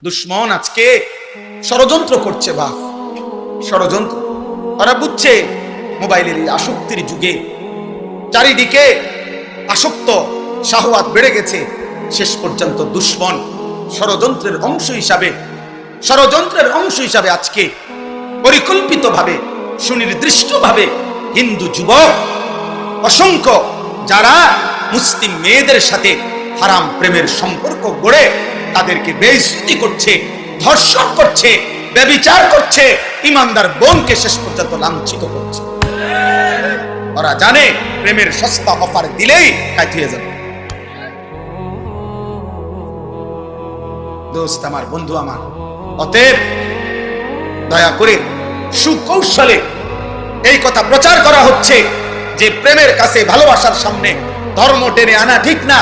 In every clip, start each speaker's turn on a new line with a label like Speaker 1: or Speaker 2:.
Speaker 1: দুশ্মন আজকে ষড়যন্ত্র করছে, বাপ ষড়যন্ত্র। ওরা বুঝছে মোবাইলের এই আসক্তির যুগে চারিদিকে আসক্ত শাহওয়াত বেড়ে গেছে। শেষ পর্যন্ত দুশ্মন ষড়যন্ত্রের অংশ হিসাবে আজকে পরিকল্পিতভাবে সুনির্দিষ্টভাবে হিন্দু যুবক অসংখ্য যারা মুসলিম মেয়েদের সাথে হারাম প্রেমের সম্পর্ক গড়ে তাদেরকে বেইজ্জতি করছে, ধর্ষণ করছে, ব্যভিচার করছে, ইমানদার বোনকে শেষ পর্যন্ত লাঞ্ছিত করছে। ওরা জানে প্রেমের সস্তা অফার দিলেই কাজ হয়ে যাবে। দোস্ত আমার, বন্ধু আমার, অতএব দয়া করে সুকৌশলে এই কথা প্রচার করা হচ্ছে যে প্রেমের কাছে ভালোবাসার সামনে ধর্ম টেনে আনা ঠিক না।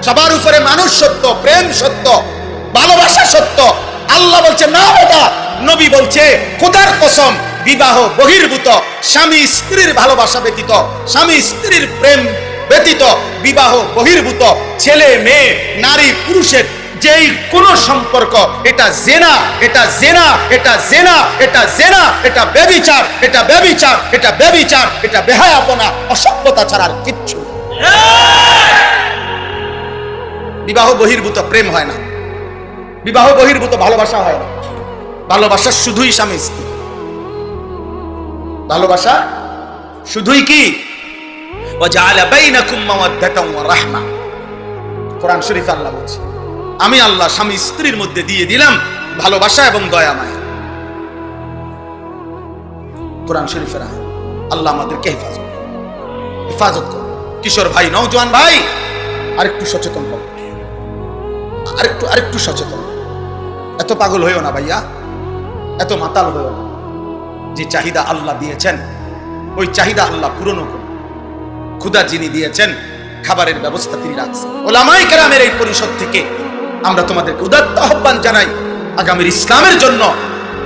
Speaker 1: সবার উপরে মানুষ সত্য, প্রেম সত্য, ভালোবাসা সত্য। আল্লাহ বলছে না বেটা, নবী বলছে খোদার কসম বিবাহ বহির্ভূত, স্বামী স্ত্রীর ভালোবাসা ব্যতীত, স্বামী স্ত্রীর প্রেম ব্যতীত বিবাহ বহির্ভূত ছেলে মেয়ে নারী পুরুষের যেই কোন সম্পর্ক, এটা জেনা, এটা জেনা, এটা জেনা, এটা জেনা, এটা ব্যভিচার, এটা ব্যভিচার, এটা ব্যভিচার, এটা বেহায়াপনা, অসভ্যতা ছাড়া আর কিচ্ছু। বিবাহ বহির্ভূত প্রেম হয় না, বিবাহ বহির্ভূত ভালোবাসা হয় না। ভালোবাসা শুধুই স্বামী স্ত্রী, ভালোবাসা শুধুই কি ওয়াজআলা বাইনাকুম মাওয়াদ্দাতান ওয়া রাহমা। কোরআন শরীফে আল্লাহ বলছে আমি আল্লাহ স্বামী স্ত্রীর মধ্যে দিয়ে দিলাম ভালোবাসা এবং দয়া মায়া। কোরআন শরীফের আয়াত। আল্লাহ আমাদেরকে হেফাজত করুন। কিশোর ভাই, নওজোয়ান ভাই, আরেকটু সচেতন হও, আরেকটু সচেতন। এত পাগল হইও না ভাইয়া, এত মাতাল হইও না। যে চাহিদা আল্লাহ দিয়েছেন ওই চাহিদা আল্লাহ পূরণ করুন। ক্ষুধা যিনি দিয়েছেন খাবারের ব্যবস্থা তিনি রাখছেন। ওলামায়ে কেরামের এই পরিষদ থেকে আমরা তোমাদেরকে উদাত্ত আহ্বান জানাই আগামীর ইসলামের জন্য,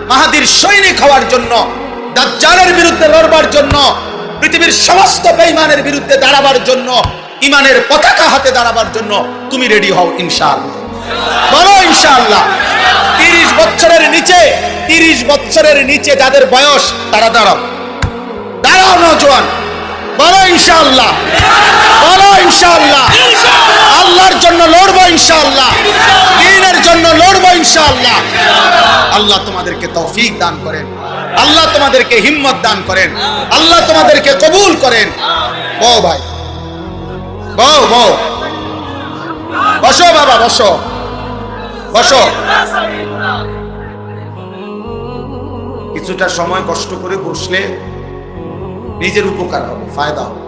Speaker 1: মাহাদির সৈনিক হওয়ার জন্য, দাজ্জালের বিরুদ্ধে লড়বার জন্য, পৃথিবীর সমস্ত বেঈমানের বিরুদ্ধে দাঁড়াবার জন্য, ইমানের পতাকা হাতে দাঁড়াবার জন্য তুমি রেডি হও ইনশাআল্লাহ। বলো ইনশাআল্লাহ। 30 বছরের নিচে যাদের বয়স তারা দাঁড়াও নওজোয়ান, বলো ইনশাআল্লাহ, বলো ইনশাআল্লাহ। আল্লাহর জন্য লড়বো ইনশাআল্লাহ, দ্বীনের জন্য লড়বো ইনশাআল্লাহ। আল্লাহ তোমাদেরকে তৌফিক দান করেন, আল্লাহ তোমাদেরকে হিম্মত দান করেন, আল্লাহ তোমাদেরকে কবুল করেন। বউ ভাই, বউ বসো বাবা, বসো। কিছুটা সময় কষ্ট করে বসলে নিজের উপকার হবে, ফায়দা হবে।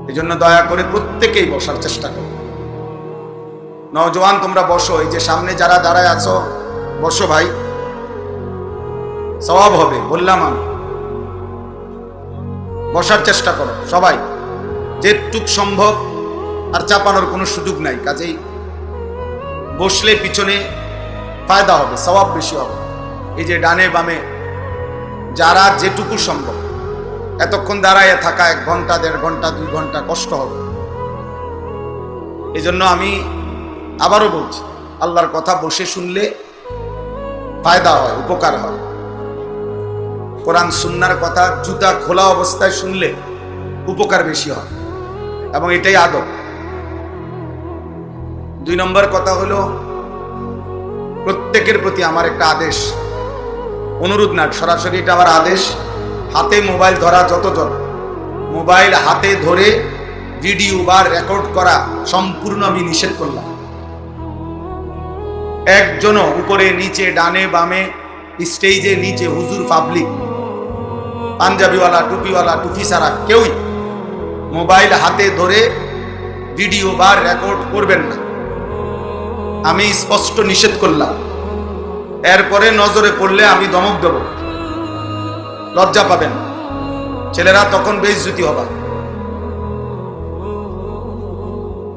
Speaker 1: এই জন্য দয়া করে প্রত্যেকেই বসার চেষ্টা করো। নওজোয়ান তোমরা বসো, এই যে সামনে যারা দাঁড়ায় আছো বসো ভাই, সওয়াব হবে বললাম আমি। বসার চেষ্টা করো সবাই, যেটুক সম্ভব। আর চাপানোর কোনো সুযোগ নাই, কাজেই বসলে পিছনে ফায়দা হবে, সওয়াব বেশি হবে। এই যে ডানে বামে যারা যেটুকু সম্ভব, এতক্ষণ দাঁড়ায় থাকা 1 ঘন্টা 1.5 ঘন্টা 2 ঘন্টা কষ্ট হবে। এই জন্য আমি আবারও বলছি, আল্লাহর কথা বসে শুনলে ফায়দা হয়, উপকার হয়। কোরআন সুন্নাহর কথা জুতা খোলা অবস্থায় শুনলে উপকার বেশি হয়, এবং এটাই আদব। 2 নম্বর কথা হলো, প্রত্যেকের প্রতি আমার একটা আদেশ, অনুরোধ না, সরাসরি এটা আমার আদেশ। হাতে মোবাইল ধরা যতজন, মোবাইল হাতে ধরে ভিডিও বা রেকর্ড করা সম্পূর্ণ আমি নিষেধ করলাম। একজনও উপরে নিচে ডানে বামে স্টেজে নিচে হুজুর পাবলিক পাঞ্জাবিওয়ালা টুপিওয়ালা টুপি ছাড়া কেউই মোবাইল হাতে ধরে ভিডিও বা রেকর্ড করবেন না, আমি স্পষ্ট নিষেধ করলাম। এরপরে নজরে পড়লে আমি ধমক দেব, লজ্জা পাবেন, ছেলেরা তখন বেইজ্জতি হবে।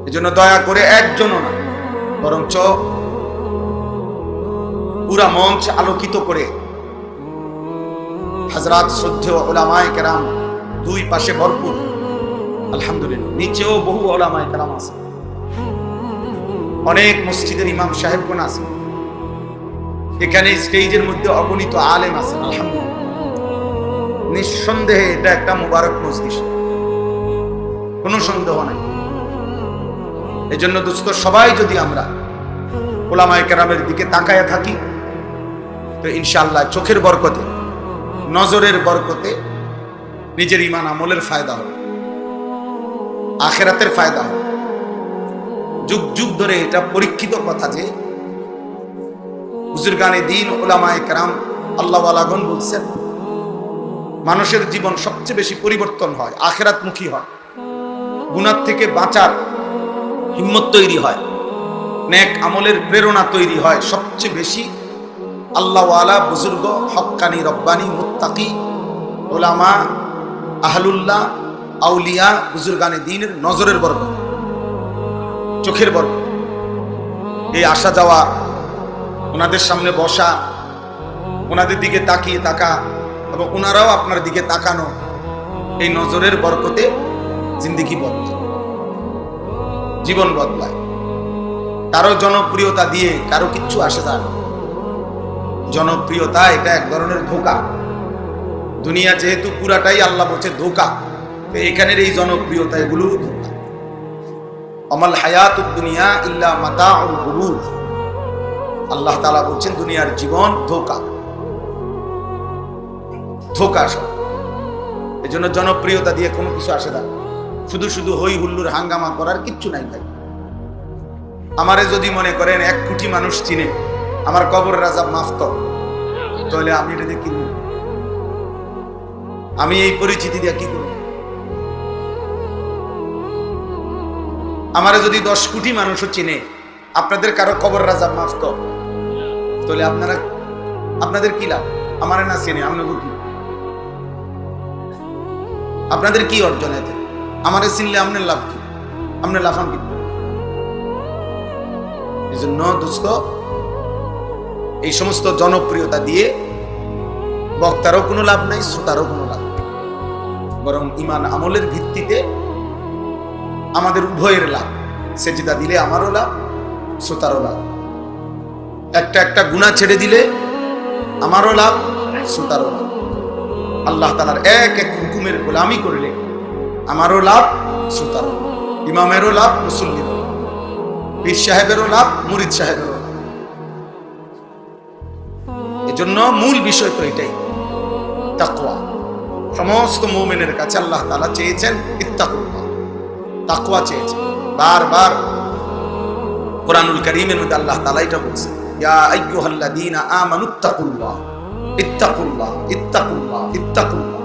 Speaker 1: এজন্য দয়া করে একজনও না, বরঞ্চ পুরা মঞ্চ আলোকিত করে হযরত শ্রদ্ধেয় উলামায়ে কেরাম 2 পাশে ভরপুর, আলহামদুলিল্লাহ, নিচেও বহু উলামায়ে কেরাম আছে, অনেক মসজিদের ইমাম সাহেবগণ আছেন, এখানে স্টেজের মধ্যে অগণিত আলেম আছেন। আলহামদুলিল্লাহ, নিঃসন্দেহে এটা একটা মুবারক মজলিস, কোনো সন্দেহ নাই। এই জন্য দোস্ত, সবাই যদি আমরা উলামায়ে কেরামের দিকে তাকায়া থাকি, তো ইনশাআল্লাহ চোখের বরকতে, নজরের বরকতে নিজের ঈমান আমলের ফায়দা হবে, আখিরাতের ফায়দা হবে। যুগ যুগ ধরে এটা পরীক্ষিত কথা যে বুজুর্গানে দ্বীন উলামায়ে কেরাম আল্লাহ ওয়ালাগণ বলছেন, মানুষের জীবন সবচেয়ে বেশি পরিবর্তন হয়, আখিরাতমুখী হয়, গুনাহ থেকে বাঁচার হিম্মত তৈরি হয়, নেক আমলের প্রেরণা তৈরি হয় সবচেয়ে বেশি আল্লাহ ওয়ালা বুজুর্গ, হক্কানি, রব্বানি, মুত্তাকি, উলামা, আহলুল্লাহ, আউলিয়া, বুজুর্গানে দ্বীনের নজরের বরকত, চোখের বরকত। এই আসা যাওয়া, ওনাদের সামনে বসা, ওনাদের দিকে তাকিয়ে থাকা এবং ওনারাও আপনার দিকে তাকানো, এই নজরের বরকতে জিন্দেগি বদলায়, জীবন বদলায়। কারো জনপ্রিয়তা দিয়ে কারো কিচ্ছু আসে যায় না। জনপ্রিয়তা এটা এক ধরনের ধোঁকা। দুনিয়া যেহেতু পুরাটাই আল্লাহ বলছে ধোঁকা, তো এখানের এই জনপ্রিয়তা এগুলো ধোঁকা। আমাল হায়াতুদ দুনিয়া ইল্লা মাতাউল গুরুর, আল্লাহ তাআলা বলছেন দুনিয়ার জীবন ধোঁকা, ধোঁকা সব। এই জন্য জনপ্রিয়তা দিয়ে কোনো কিছু আসে না। শুধু শুধু হই হুল্লুর হাঙ্গামা করার কিচ্ছু নাই ভাই। আমারে যদি মনে করেন 1 কোটি মানুষ চিনে, আমার কবরের আযাব মাফ তো, তাহলে আমি এটা দিয়ে কি করব? আমি এই পরিচিতি দিয়ে কি করব? আমারে যদি 10 কোটি মানুষও চিনে, আপনাদের কারো কবরের আযাব মাফ তো, তাহলে আপনাদের কি লাভ? আমারে না চিনে আপনাদের কি? আপনাদের কি অর্জন এতে? আমারে চিনলে আপনার লাভ কি? আপনার লাফান কি? এই জন্য দোস্ত, এই সমস্ত জনপ্রিয়তা দিয়ে বক্তারও কোনো লাভ নাই, শ্রোতারও কোনো লাভ নেই। বরং ঈমান আমলের ভিত্তিতে আমাদের উভয়ের লাভ। সেজদা দিলে আমারও লাভ, শ্রোতারও লাভ। একটা গুনাহ ছেড়ে দিলে আমারও লাভ, শ্রোতারও লাভ। আল্লাহ তাআলার এক এক হুকুমের গোলামি করলে আমারও লাভ, শ্রোতারও লাভ। ইমামেরও লাভ, মুসল্লিরও লাভ, পীর সাহেবেরও লাভ, মুরিদ সাহেবেরও লাভ। এজন্য মূল বিষয় তো এটাই, তাকওয়া। সমস্ত মুমিনের কাছে আল্লাহ তাআলা চেয়েছেন ইত্তাকুল্লাহ, তাকওয়া চেয়েছেন। বারবার কোরআনুল কারীমের মধ্যে আল্লাহ তাআলা এটা বলছেন, ইয়া আইয়ুহাল্লাযীনা আমানুত্তাকুল্লাহ ইত্তাকুল্লাহ ইত্তাকুল্লাহ ইত্তাকুল্লাহ।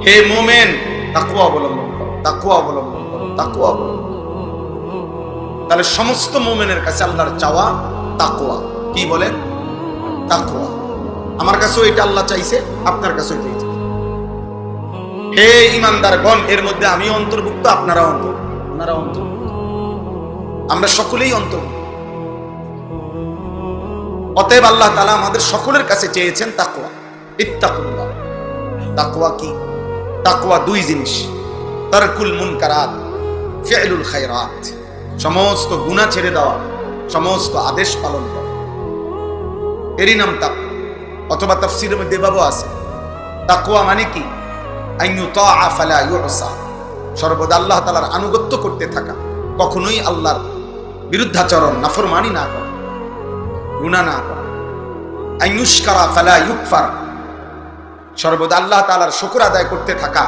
Speaker 1: হে মুমিন, তাকওয়া অবলম্বন করো, তাকওয়া অবলম্বন করো, তাকওয়া অবলম্বন করো। তাহলে সমস্ত মুমিনের কাছে আল্লাহর চাওয়া তাকওয়া। কি বলেন? তাকওয়া। আমার কাছেও এটা আল্লাহ চাইছে, আপনার কাছেও এটা চাইছে। হে ঈমানদারগণ, এর মধ্যে আমিও অন্তর্ভুক্ত, আপনারাও অন্তর্ভুক্ত, আপনারাও অন্তর্ভুক্ত, আমরা সকলেই অন্তর্ভুক্ত। অতএব আল্লাহ তাআলা আমাদের সকলের কাছে চেয়েছেন তাকওয়া, ইত্তাকুল্লাহ। তাকওয়া কি? তাকওয়া 2 জিনিস, তারকুল মুনকারাত, ফি'লুল খায়রাত। সমস্ত গুনাহ ছেড়ে দেওয়া, সমস্ত আদেশ পালন করা, এরই নাম তাকওয়া। অথবা তাফসীরের মধ্যে এভাবে আছে, তাকওয়া মানে কি? আইয়ুতাআ ফালা ইউসা, সর্বদা আল্লাহ তাআলার আনুগত্য করতে থাকা, কখনোই আল্লাহর বিরুদ্ধাচরণ, নাফরমানি না করা, গুনাহ না করা। আইয়ুশকারা ফালা ইউকফার, সর্বদা আল্লাহ তাআলার শুকর আদায় করতে থাকা,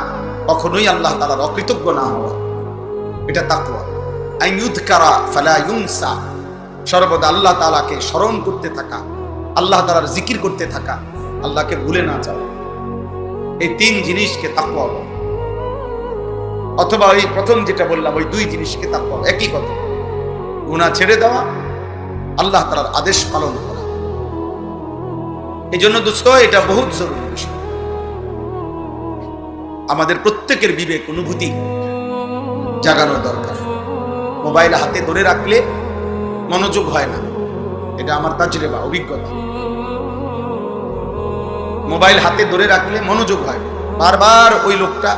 Speaker 1: কখনোই আল্লাহ তাআলার অকৃতজ্ঞ না হওয়া, এটা তাকওয়া। আইয়ুযকারা ফালা ইউনসা, সর্বদা আল্লাহ তাআলাকে স্মরণ করতে থাকা, আল্লাহ তাআলার জিকির করতে থাকা, আল্লাহকে ভুলে না যাওয়া। এই 3 জিনিসকে তাকওয়া বলে। অথবা ওই প্রথম যেটা বললাম, ওই 2 জিনিসকে তাকওয়া, একই কথা। গুনাহ ছেড়ে দেওয়া, আল্লাহ তাআলার আদেশ পালন করা। এই জন্য দোস্ত, এটা বহুত জরুরি বিষয়। আমাদের প্রত্যেকের বিবেক অনুভূতি জাগানো দরকার। মোবাইল হাতে ধরে রাখলে মনোযোগ হয় না, এটা আমার তাজরিবা, অভিজ্ঞতা। মোবাইল হাতে ধরে রাখলে মনোযোগ হয়, বারবার ওই লোকটা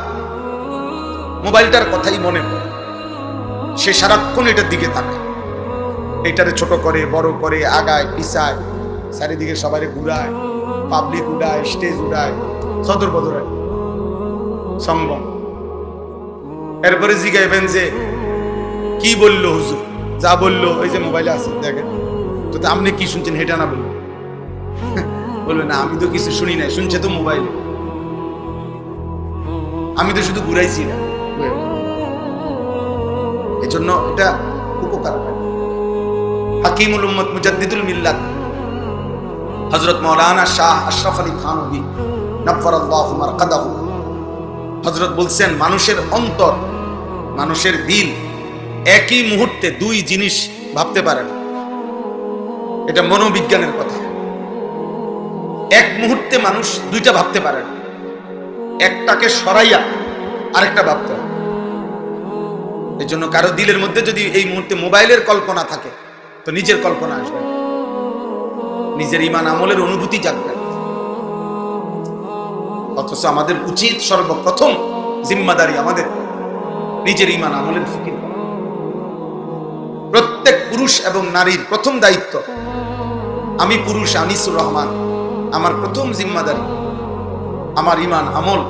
Speaker 1: মোবাইলটার কথাই মনে পড়ে, সে সারাক্ষণ এটার দিকে তাকায়। এইটারে ছোট করে বড় করে আগায় পিছায়, চারিদিকে সবাই ঘুরায়, পাবলিক উড়ায়, স্টেজ উড়ায়, সদর বদরায় সম্ভব। এরপরে জিগাইবেন যে কি বললো হুজুর, যা বললো ওই যে মোবাইলে আছে দেখেন তো, আপনি কি শুনছেন হেটা না বলবেন। বলবে না আমি তো কিছু শুনি নাই, শুনছে তো মোবাইলে, আমি তো শুধু ঘুরাইছি না। এই জন্য এটা উপকার হয়। হাকিমুল উম্মত মুজাদ্দিদুল মিল্লাত হযরত মাওলানা শাহ আশরাফ আলী থানভী নাফারাল্লাহু মারকাদাহু হযরত বলছেন, মানুষের অন্তর, মানুষের দিল একই মুহূর্তে দুই জিনিস ভাবতে পারে না। এটা মনোবিজ্ঞানের কথা। এক মুহূর্তে মানুষ দুইটা ভাবতে পারে না, একটাকে সরাইয়া আরেকটা ভাবতে হয়। এই জন্য কারো দিলের মধ্যে যদি এই মুহূর্তে মোবাইলের কল্পনা থাকে তো নিজের কল্পনা আসবে, নিজের ঈমান আমলের অনুভূতি জাগবে। অথচ আমাদের উচিত সর্বপ্রথম জিম্মাদারি আমাদের নিজের ঈমান আমলের ফিকির করা। প্রত্যেক পুরুষ এবং নারীর প্রথম দায়িত্ব, আমি পুরুষ আনিসুর রহমান, আমার প্রথম জিম্মাদারি আমার ঈমান আমল,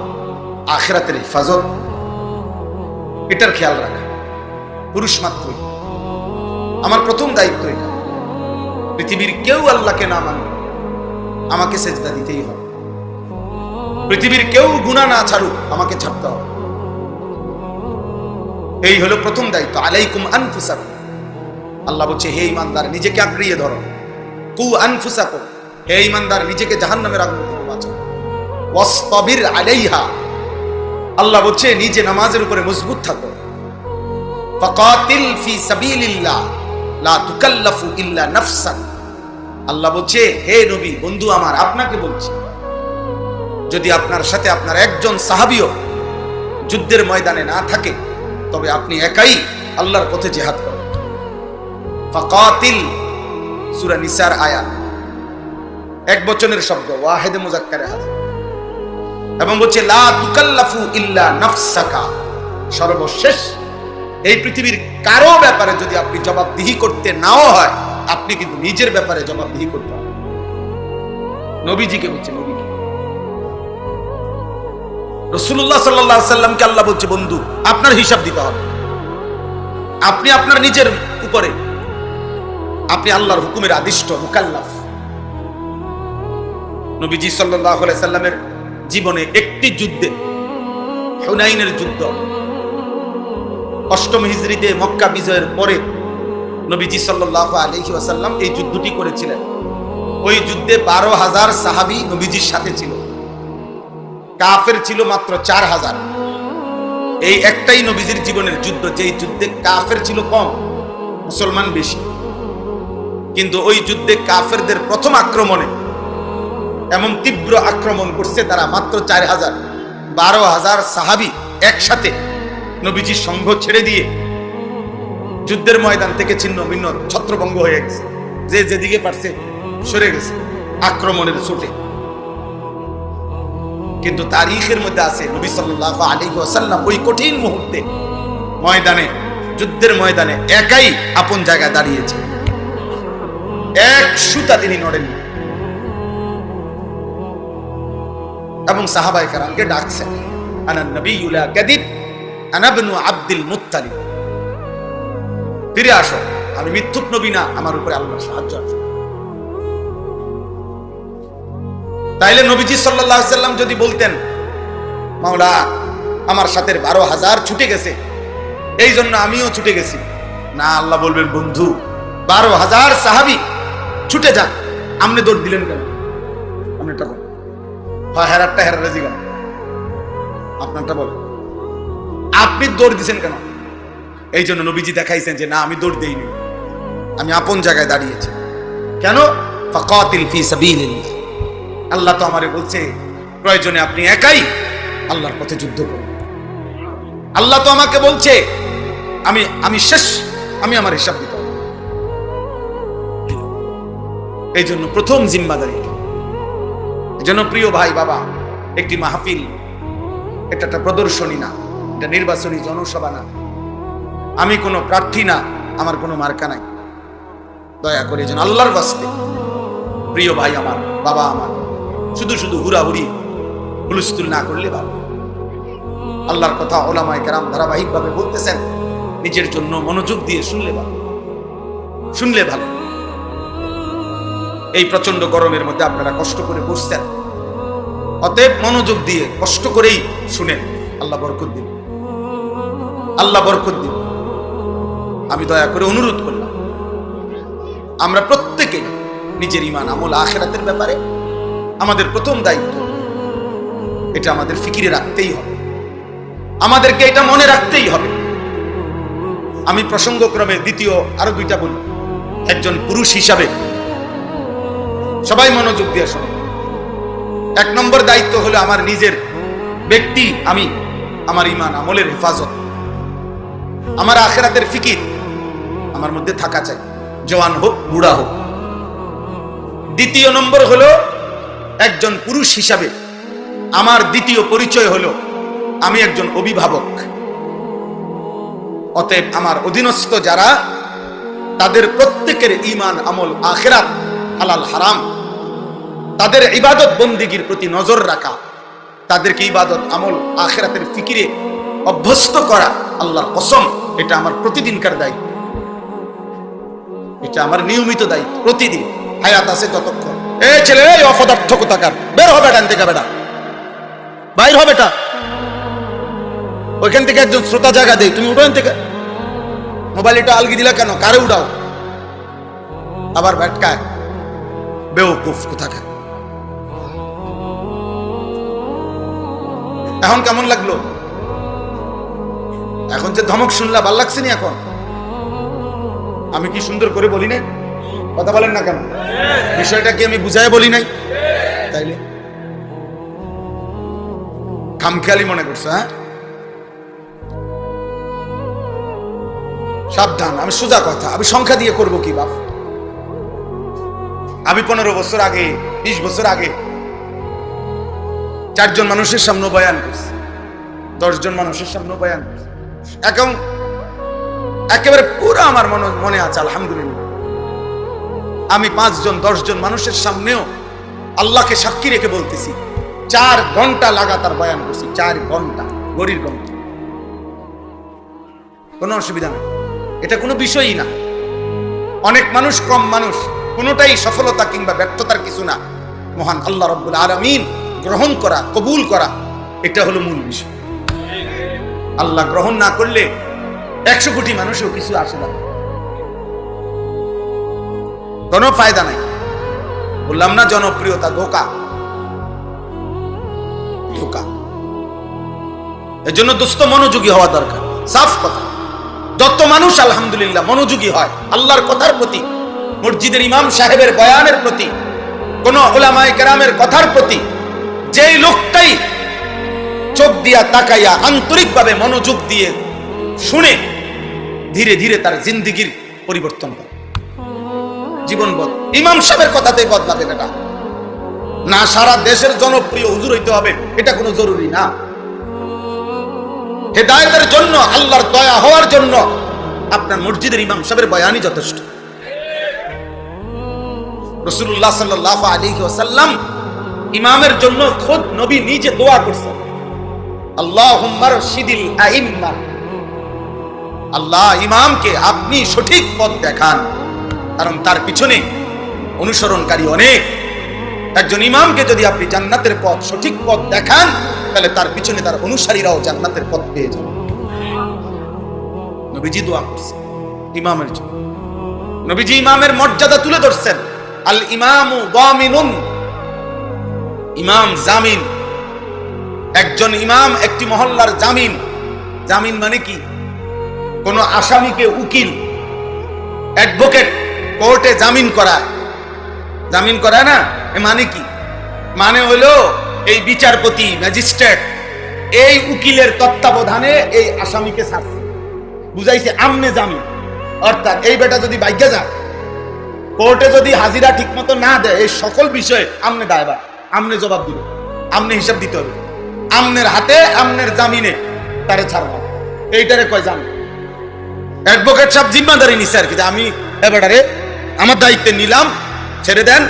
Speaker 1: আখিরাতের হেফাজত, এটার খেয়াল রাখা। পুরুষ মাত্রই আমার প্রথম দায়িত্ব এটা। পৃথিবীর কেউ আল্লাহকে না মানে আমাকে সেজদা দিতেই হবে। পৃথিবীর কেউ গুনাহ না ছাড়ুক আমাকে ছাড়তে হবে। এই হলো প্রথম দায়িত্ব। আলাইকুম আনফুসাকুম, আল্লাহ বলছে হে ঈমানদার নিজেকে আঁকড়িয়ে ধরো। কু আনফুসাকুম, হে ঈমানদার নিজেকে জাহান্নামের আগুন থেকে বাঁচাও। ওয়াসতাবির আলাইহা, আল্লাহ বলছে নিজে নামাজের উপরে মজবুত থাকো। ফাকাতিল ফি সাবিলিল্লাহ লা তুকাল্লাফু ইল্লা নাফসাক, আল্লাহ বলছে হে নবী বন্ধু আমার, আপনাকে বলছি যদি আপনার সাথে আপনার একজন সাহাবীও যুদ্ধের ময়দানে না থাকে তবে আপনি একাই আল্লাহর পথে জিহাদ করেন। ফাকাতিল, সূরা নিসার আয়াত, এক বচনের শব্দ, ওয়াহিদে মুযাক্কারে হাজির, এবং বলছে লা তুকাল্লাফু ইল্লা নাফসাকা, সর্বশেষ এই পৃথিবীর কারো ব্যাপারে যদি আপনি জবাবদিহি করতে নাও হয়, আপনি কিন্তু নিজের ব্যাপারে জবাবদিহি করতে হবে। নবীজিকে বলছে, নবীকে রাসূলুল্লাহ সাল্লাল্লাহু আলাইহি সাল্লামকে আল্লাহ বলছে বন্ধু আপনার হিসাব দিতে হবে। আপনি আপনার নিজের উপরে, আপনি আল্লাহর হুকুমের আদিষ্ট মুকাল্লাফ। নবীজি সাল্লাল্লাহু আলাইহি সাল্লামের জীবনে একটি যুদ্ধে, হুনাইনের যুদ্ধ, অষ্টম হিজরিতে মক্কা বিজয়ের পরে নবীজি সাল্লাল্লাহু আলাইহি ওয়াসাল্লাম এই যুদ্ধটি করেছিলেন। ওই যুদ্ধে 12,000 সাহাবী নবীজির সাথে ছিল, কাফের ছিল মাত্র 4,000। এই একটাই নবীজির জীবনের যুদ্ধ যেই যুদ্ধে কাফের ছিল কম, মুসলমান বেশি। কিন্তু ওই যুদ্ধে কাফেরদের প্রথম আক্রমণে এমন তীব্র আক্রমণ করছে তারা, মাত্র 4,000, 12,000 সাহাবী একসাথে নবীজির সঙ্গ ছেড়ে দিয়ে যুদ্ধের ময়দান থেকে ছিন্ন ভিন্ন ছত্রভঙ্গ হয়ে গেছে। যে যেদিকে পারছে সরে গেছে আক্রমণের ছুটে। কিন্তু তারিখের মধ্যে আছে নবী সাল্লাল্লাহু আলাইহি ওয়াসাল্লাম ওই কঠিন মুহূর্তে ময়দানে, যুদ্ধের ময়দানে একাই আপন জায়গায় দাঁড়িয়েছে, এক সুতা তিনি নড়েননি, এবং সাহাবায়ে কেরামকে ডাকছেন, আনা নবিয়্যু লা কাযিব আনা ইবনু আব্দুল মুত্তালিব, ফিরে আসো, আমি মিথ্যুক নবী না, আমার উপরে আল্লাহর সাহায্য আছে। তাইলে নবীজি সাল্লাল্লাহু আলাইহি সাল্লাম যদি বলতেন মাওলা আমার সাথে 12,000 ছুটে গেছে এই জন্য আমিও ছুটে গেছি, না, আল্লাহ বলবেন বন্ধু 12,000 সাহাবী ছুটে যান, আপনি দৌড় দিলেন কেন? আপনারটা বল, হয় হেরারটা হেরারে জিগান, আপনারটা বল, আপনি দৌড় দিছেন কেন? এই জন্য নবীজি দেখাইছেন যে না, আমি দৌড় দেইনি, আমি আপন জায়গায় দাঁড়িয়েছি। কেন? ফাকাতিল ফি সাবিলিল্লাহ, আল্লাহ তো আমারে বলছে প্রয়োজনে আপনি একাই আল্লাহর পথে যুদ্ধ করুন। আল্লাহ তো আমাকে বলছে আমি শেষ, আমি আমার হিসাব দিতে হবে। এই জন্য প্রথম জিম্মাদারি। এই জন্য প্রিয় ভাই বাবা, একটি মাহফিল এটা একটা প্রদর্শনী না, এটা নির্বাচনী জনসভা না। আমি কোনো প্রার্থী না, আমার কোনো মার্কা নাই, দয়া করে যেন আল্লাহর বাস্তে প্রিয় ভাই আমার, বাবা আমার, শুধু শুধু হুড়াহুড়ি হুলস্থুল না করলে ভালো। আল্লাহর কথা ওলামায়ে কেরাম ধারাবাহিক ভাবে বলতেছেন, নিজের জন্য মনোযোগ দিয়ে শুনলে ভালো, শুনলে ভালো। এই প্রচন্ড গরমের মধ্যে আপনারা কষ্ট করে বসছেন, অতএব মনোযোগ দিয়ে কষ্ট করেই শুনেন, আল্লাহ বরকত দিন, আল্লাহ বরকত দিন। আমি দয়া করে অনুরোধ করলাম, আমরা প্রত্যেকে নিজের ঈমান আমল আখিরাতের ব্যাপারে আমাদের প্রথম দায়িত্ব, এটা আমাদের ফিকিরে রাখতেই হবে, আমাদেরকে এটা মনে রাখতেই হবে। আমি প্রসঙ্গক্রমে দ্বিতীয় আরো দুইটা বলি। একজন পুরুষ হিসাবে সবাই মনোযোগ দিয়ে শোনো। এক নম্বর দায়িত্ব হলো আমার নিজের ব্যক্তি, আমি আমার ঈমান আমলের হেফাজত, আমার আখিরাতের ফিকির আমার মধ্যে থাকা চাই, জওয়ান হোক বুড়া হোক। দ্বিতীয় নম্বর হলো একজন পুরুষ হিসাবে আমার দ্বিতীয় পরিচয় হলো আমি একজন অভিভাবক। অতএব আমার অধীনস্থ যারা, তাদের প্রত্যেকের ঈমান আমল আখিরাত হালাল হারাম, তাদের ইবাদত বন্দিগির প্রতি নজর রাখা, তাদেরকে ইবাদত আমল আখিরাতের ফিকিরে অভ্যস্ত করা, আল্লাহর কসম এটা আমার প্রতিদিনকার দায়িত্ব, এটা আমার নিয়মিত দায়িত্ব। প্রতিদিন হায়াত আছে ততক্ষণ। এই ছেলে, এই অপদার্থ কোথাকার, বের হবে ডান থেকে, বেটা বাইর হবে, এটা ওইখান থেকে একজন শ্রোতা জায়গা দেয়, তুমি উঠোন থেকে মোবাইল এটা আলগি দিলা কেন, কারে উঠাও, আবার ব্যাটকায় বেওকুফ কোথাকার। এখন কেমন লাগলো? এখন যে ধমক শুনলা ভাল লাগছে নি? এখন আমি কি সুন্দর করে বলি নাই? কথা বলেন না কেন? বিষয়টা কি আমি বুঝায় বলি নাই? তাইলে খামখেয়ালি মনে করছো? হ্যাঁ, সাবধান। আমি সোজা কথা, আমি সংখ্যা দিয়ে করব কি বাপ? আমি 15 বছর আগে, 20 বছর আগে 4 জন মানুষের সামনে বয়ান করছি, 10 জন মানুষের সামনে বয়ান করছি। এখন একেবারে পুরো আমার মনে আছে, আলহামদুলিল্লাহ। আমি 5 জন 10 জন মানুষের সামনেও আল্লাহকে সাক্ষী রেখে বলতেছি, 4 ঘন্টা লাগাতার বয়ান করছি, 4 ঘন্টা, গড়ির ঘন্টা, কোনো অসুবিধা নেই, এটা কোনো বিষয়ই না। অনেক মানুষ, কম মানুষ, কোনোটাই সফলতা কিংবা ব্যর্থতার কিছু না। মহান আল্লাহ রাব্বুল আলামিন গ্রহণ করা, কবুল করা, এটা হলো মূল বিষয়। আল্লাহ গ্রহণ না করলে 100 কোটি মানুষও কিছু আসে না, কোনো ফায়দা নাই। বললাম না, জনপ্রিয়তা ধোঁকা, ধোঁকা। এর জন্য দোস্ত মনোযোগী হওয়া দরকার, সাফ কথা। যত মানুষ আলহামদুলিল্লাহ মনোযোগী হয় আল্লাহর কথার প্রতি, মসজিদের ইমাম সাহেবের বয়ানের প্রতি, কোন উলামায়ে কেরামের কথার প্রতি, যেই লোকটাই চোখ দিয়া তাকাইয়া আন্তরিকভাবে মনোযোগ দিয়ে শুনে, ধীরে ধীরে তার জিন্দেগির পরিবর্তন হয়, জীবন বদল। ইমাম সাহেবের কথাতেই বদলাবে না, না সারা দেশের জনপ্রিয় হুজুর হইতে হবে, এটা কোনো জরুরি না। হেদায়েতের জন্য, আল্লাহর দয়া হওয়ার জন্য আপনার মসজিদের ইমাম সাহেবের বয়ানই যথেষ্ট। রাসূলুল্লাহ সাল্লাল্লাহু আলাইহি ওয়াসাল্লাম ইমামের জন্য খুদ নবী নিজে দোয়া করছেন, আল্লাহুম্মা রশিদিল আইম্মা, আল্লাহ ইমামকে আপনি সঠিক পথ দেখান, কারণ তার পিছনে অনুসরণকারী অনেক। একজন ইমামকে যদি আপনি জান্নাতের পথ, সঠিক পথ দেখান, তাহলে তার পিছনে তার অনুসারীরাও জান্নাতের পথ পেয়ে যাবে। নবীজি দোয়া করছেন ইমামের জন্য। নবীজি ইমামের মর্যাদা তুলে ধরছেন, আল ইমামু দামিনুন, ইমাম জামিন। একজন ইমাম একটি মহল্লার জামিন। জামিন মানে কি? কোন আসামিকে উকিল, অ্যাডভোকেট কোর্টে জামিন করায়, জামিন করায় না, এ মানে কি? মানে হলো এই বিচারপতি, ম্যাজিস্ট্রেট এই উকিলের তত্ত্বাবধানে এই আসামিকে ছাড়ছে, বুঝাইছে আমনে জামিন। অর্থাৎ এই বেটা যদি বাইকে যায়, কোর্টে যদি হাজিরা ঠিক মতো না দেয়, এই সকল বিষয়ে আমনে দায়বা, আমনে জবাব দিবে, আমনে হিসাব দিতে হবে, আমনের হাতে, আমনের জামিনে তারে ছাড়বা, এইটারে কয় জামিন। অ্যাডভোকেট সাহেব জিম্মাদারি নিছে আর কি, যে আমি এ বেটারে আমার দায়িত্বে নিলাম, ছেড়ে দেন,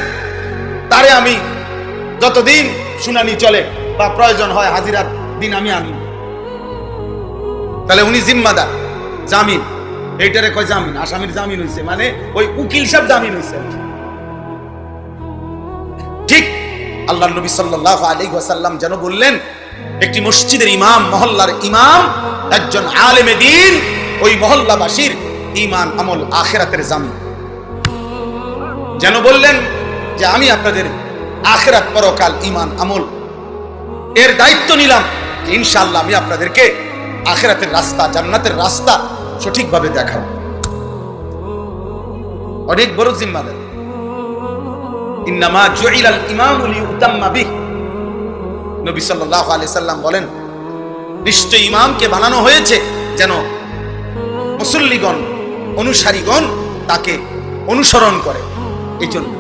Speaker 1: তারে আমি যতদিন শুনানি চলে বা প্রয়োজন হয় হাজিরার দিন আমি আনি। তাহলে উনি জিম্মাদার, জামিন, এইটারে কয় জামিন, আসামির জামিন হইছে, মানে ওই উকিল সাহেব জামিন হইছে। ঠিক আল্লাহর নবী সাল্লাল্লাহু আলাইহি ওয়াসাল্লাম যেন বললেন, একটি মসজিদের ইমাম, মহল্লার ইমাম, একজন আলেমে দ্বীন, ওই মহল্লাবাসীর ঈমান আমল আখিরাতের জামিন। যেন বললেন যে আমি আপনাদের আখিরাত পরকাল ঈমান আমল এর দায়িত্ব নিলাম, ইনশাআল্লাহ আমি আপনাদেরকে আখিরাতের রাস্তা, জান্নাতের রাস্তা সঠিকভাবে দেখাবো। অনেক বড় জিম্মাদারি। ইন্নামা জুইলাল ইমামু লিউতাম্মা বিহি, নবী সাল্লাল্লাহু আলাইহি সাল্লাম বলেন, নিশ্চয়ই ইমামকে বানানো হয়েছে যেন মুসল্লিগণ, অনুসারীগণ তাকে অনুসরণ করে। এই জন্য